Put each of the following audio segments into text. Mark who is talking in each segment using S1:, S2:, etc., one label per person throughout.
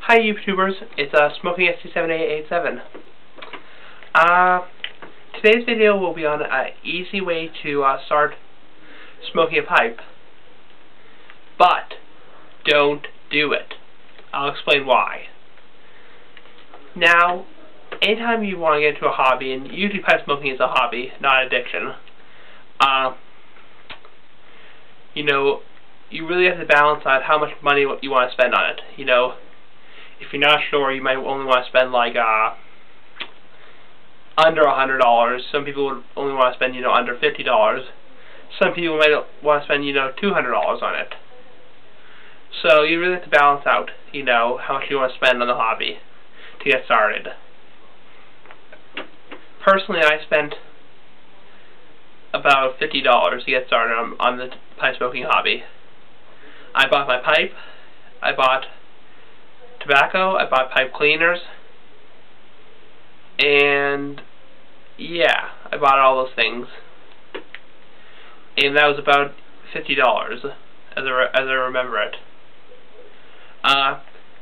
S1: Hi YouTubers, it's Smoking SC7887. Today's video will be on an easy way to start smoking a pipe, but don't do it. I'll explain why. Now, anytime you want to get into a hobby, and usually pipe smoking is a hobby, not addiction, you really have to balance out how much money you want to spend on it. If you're not sure, you might only want to spend like under $100. Some people would only want to spend under $50. Some people might want to spend $200 on it. So you really have to balance out how much you want to spend on the hobby to get started. Personally, I spent about $50 to get started on the pipe smoking hobby. I bought my pipe, I bought tobacco, I bought pipe cleaners, and yeah, I bought all those things. And that was about $50 as I remember it. But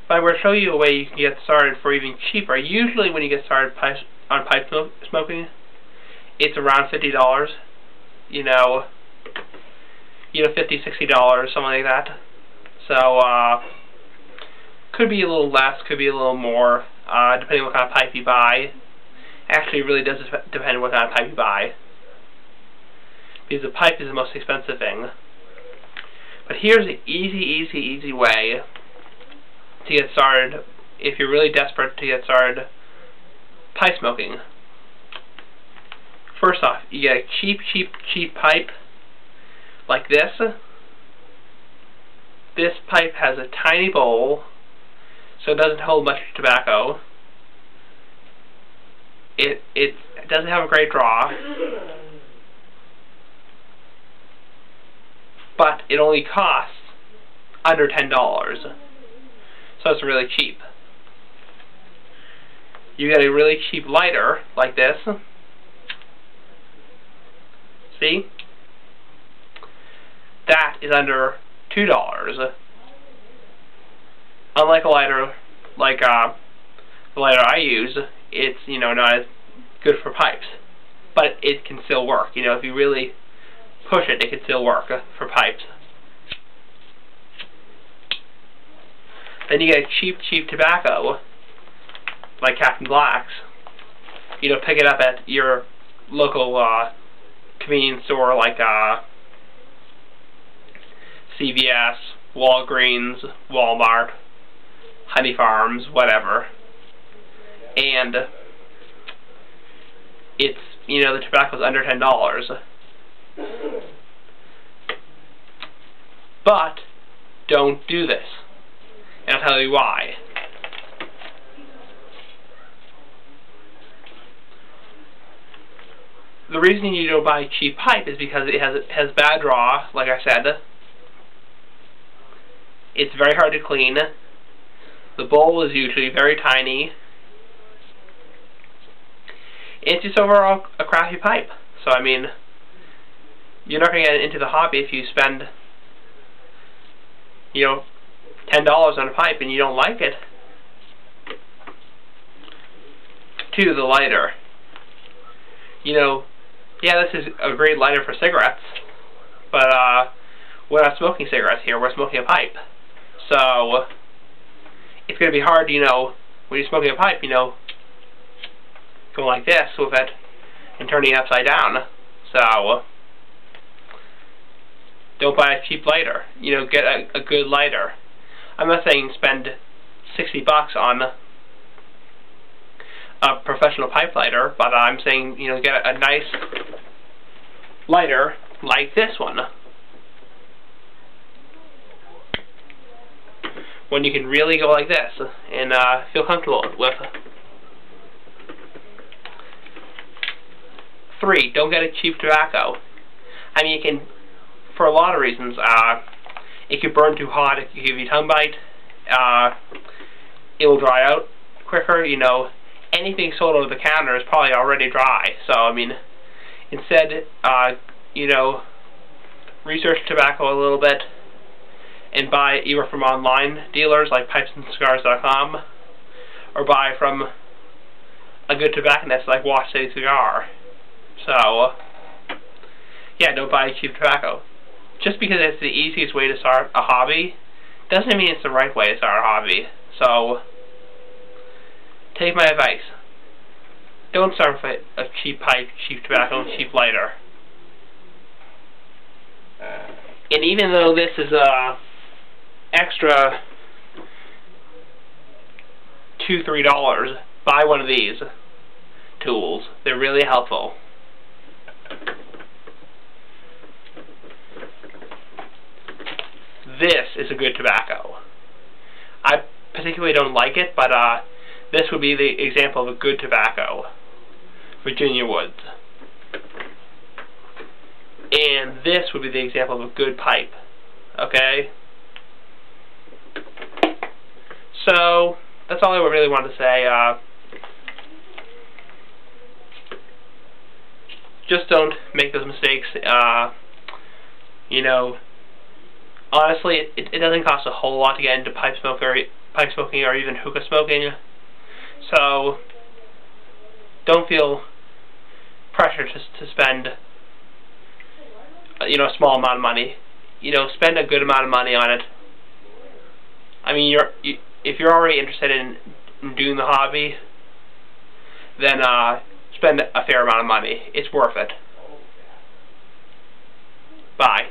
S1: I'm going to show you a way you can get started for even cheaper. Usually when you get started on pipe smoking, it's around $50. $50, $60, something like that. So, could be a little less, could be a little more, depending on what kind of pipe you buy. Actually, it really does depend on what kind of pipe you buy, because the pipe is the most expensive thing. But here's an easy way to get started if you're really desperate to get started pipe smoking. First off, you get a cheap pipe like this. This pipe has a tiny bowl, so it doesn't hold much tobacco. It doesn't have a great draw, but it only costs under $10, so it's really cheap. You get a really cheap lighter like this. See? That is under $2. Unlike a lighter like the lighter I use, it's not as good for pipes, but it can still work. If you really push it, it can still work for pipes. Then you get cheap tobacco like Captain Black's. Pick it up at your local convenience store like CVS, Walgreens, Walmart, Honey Farms, whatever. And it's, the tobacco's under $10. But don't do this. And I'll tell you why. The reason you don't buy cheap pipe is because it has bad draw, like I said. It's very hard to clean. The bowl is usually very tiny. It's just overall a crappy pipe. So you're not going to get into the hobby if you spend $10 on a pipe and you don't like it. To the lighter. Yeah, this is a great lighter for cigarettes, but we're not smoking cigarettes here, we're smoking a pipe. So, it's going to be hard, when you're smoking a pipe, going like this with it and turning it upside down. So, don't buy a cheap lighter. Get a good lighter. I'm not saying spend $60 on a professional pipe lighter, but I'm saying, get a nice lighter like this one. When you can really go like this and feel comfortable with. 3, don't get a cheap tobacco. You can, for a lot of reasons, it could burn too hot, it could give you tongue bite, it will dry out quicker. Anything sold over the counter is probably already dry. So, instead, research tobacco a little bit and buy either from online dealers like pipesandcigars.com or buy from a good tobacconist like Watch City Cigar. So, yeah, don't buy cheap tobacco. Just because it's the easiest way to start a hobby doesn't mean it's the right way to start a hobby. So, take my advice. Don't start with a cheap pipe, cheap tobacco, and cheap lighter. And even though this is extra $2–3, buy one of these tools. They're really helpful. This is a good tobacco. I particularly don't like it, but this would be the example of a good tobacco. Virginia Woods. And this would be the example of a good pipe. Okay? So, that's all I really wanted to say. Just don't make those mistakes. You know, honestly, it doesn't cost a whole lot to get into pipe smoking or even hookah smoking. So, don't feel pressure to spend, you know, a small amount of money. You know, spend a good amount of money on it. I mean, if you're already interested in doing the hobby, then spend a fair amount of money. It's worth it. Bye.